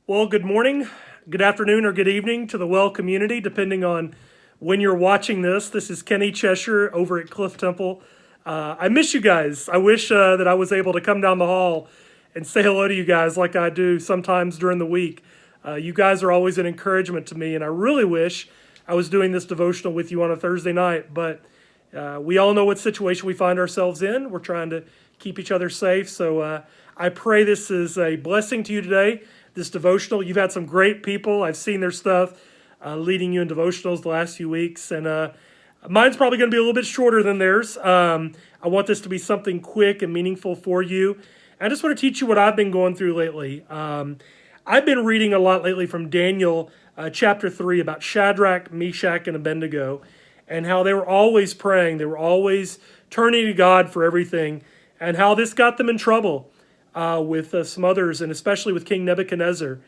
Well, good morning, good afternoon, or good evening to the Well community, depending on when you're watching this. This is Kenny Cheshire over at Cliff Temple. I miss you guys. I wish that I was able to come down the hall and say hello to you guys like I do sometimes during the week. You guys are always an encouragement to me, and I really wish I was doing this devotional with you on a Thursday night, but we all know what situation we find ourselves in. We're trying to keep each other safe. So I pray this is a blessing to you today, this devotional. You've had some great people. I've seen their stuff leading you in devotionals the last few weeks. And mine's probably going to be a little bit shorter than theirs. I want this to be something quick and meaningful for you. I just want to teach you what I've been going through lately. I've been reading a lot lately from Daniel chapter 3 about Shadrach, Meshach, and Abednego, and how they were always praying. They were always turning to God for everything, and how this got them in trouble with some others, and especially with King Nebuchadnezzar.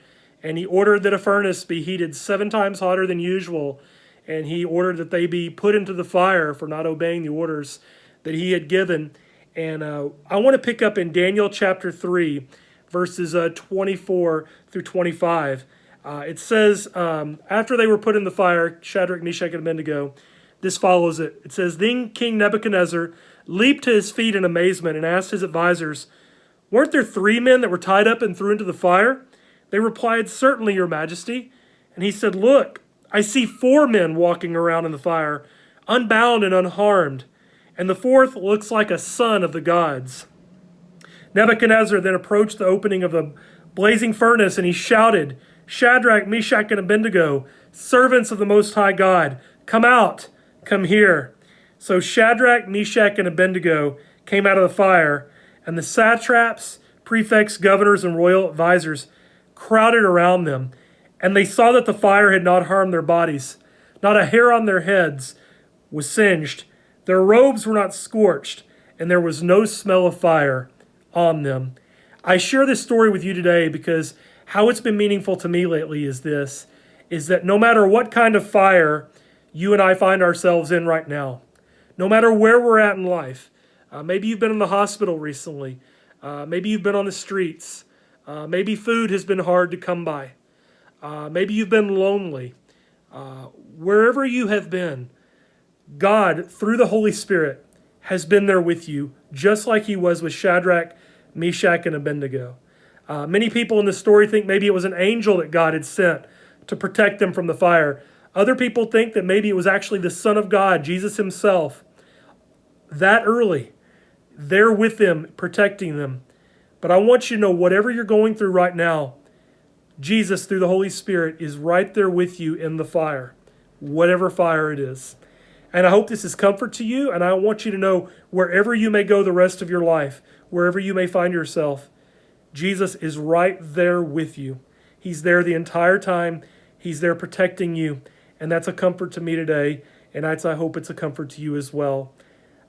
And he ordered that a furnace be heated 7 times hotter than usual, and he ordered that they be put into the fire for not obeying the orders that he had given. And I want to pick up in Daniel chapter 3, verses 24 through 25. It says, after they were put in the fire, Shadrach, Meshach, and Abednego, this follows it. It says, Then King Nebuchadnezzar leaped to his feet in amazement and asked his advisors, Weren't there 3 men that were tied up and thrown into the fire? They replied, Certainly, your majesty. And he said, Look, I see 4 men walking around in the fire, unbound and unharmed, and the 4th looks like a son of the gods. Nebuchadnezzar then approached the opening of the blazing furnace, and he shouted, Shadrach, Meshach, and Abednego, servants of the Most High God, come out, come here. So Shadrach, Meshach, and Abednego came out of the fire, and the satraps, prefects, governors, and royal advisors crowded around them. And they saw that the fire had not harmed their bodies. Not a hair on their heads was singed. Their robes were not scorched, and there was no smell of fire on them. I share this story with you today because how it's been meaningful to me lately is this, is that no matter what kind of fire you and I find ourselves in right now, no matter where we're at in life, maybe you've been in the hospital recently, maybe you've been on the streets, maybe food has been hard to come by, maybe you've been lonely, wherever you have been, God, through the Holy Spirit, has been there with you, just like he was with Shadrach, Meshach, and Abednego. Many people in the story think maybe it was an angel that God had sent to protect them from the fire. Other people think that maybe it was actually the Son of God, Jesus himself, that early, there with them, protecting them. But I want you to know, whatever you're going through right now, Jesus, through the Holy Spirit, is right there with you in the fire, whatever fire it is. And I hope this is comfort to you, and I want you to know, wherever you may go the rest of your life, wherever you may find yourself, Jesus is right there with you. He's there the entire time. He's there protecting you, and that's a comfort to me today, and I hope it's a comfort to you as well.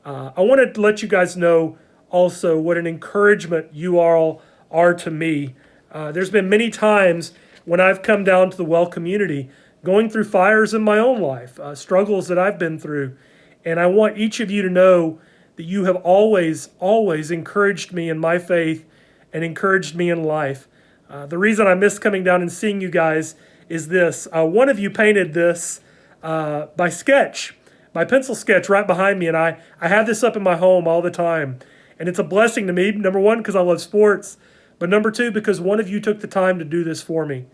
I want to let you guys know also what an encouragement you all are to me. There's been many times when I've come down to the Well community going through fires in my own life, struggles that I've been through. And I want each of you to know that you have always, always encouraged me in my faith and encouraged me in life. The reason I miss coming down and seeing you guys is this. One of you painted this by sketch, by pencil sketch right behind me, and I have this up in my home all the time. And it's a blessing to me, number one, because I love sports, but number two, because one of you took the time to do this for me.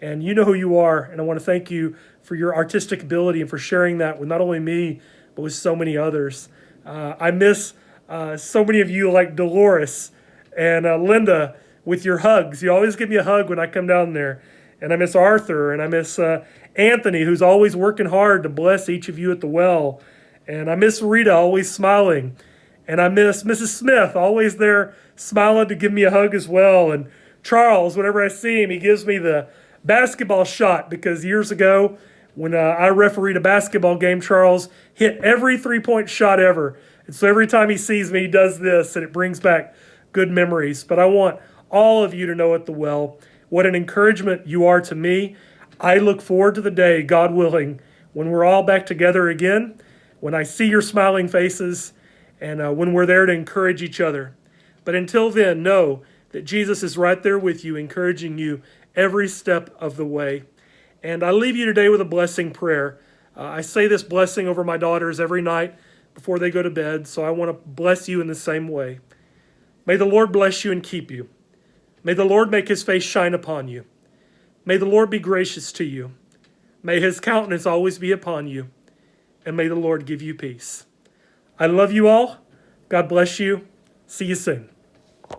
And you know who you are, and I want to thank you for your artistic ability and for sharing that with not only me, but with so many others. I miss so many of you like Dolores and Linda with your hugs. You always give me a hug when I come down there. And I miss Arthur, and I miss Anthony, who's always working hard to bless each of you at the well. And I miss Rita, always smiling. And I miss Mrs. Smith, always there smiling to give me a hug as well. And Charles, whenever I see him, he gives me the basketball shot, because years ago when I refereed a basketball game, Charles hit every three-point shot ever. And so every time he sees me, he does this, and it brings back good memories. But I want all of you to know at the well what an encouragement you are to me. I look forward to the day, God willing, when we're all back together again, when I see your smiling faces, and when we're there to encourage each other. But until then, know that Jesus is right there with you, encouraging you every step of the way. And I leave you today with a blessing prayer. I say this blessing over my daughters every night before they go to bed, so I want to bless you in the same way. May the Lord bless you and keep you. May the Lord make his face shine upon you. May the Lord be gracious to you. May his countenance always be upon you. And may the Lord give you peace. I love you all. God bless you. See you soon.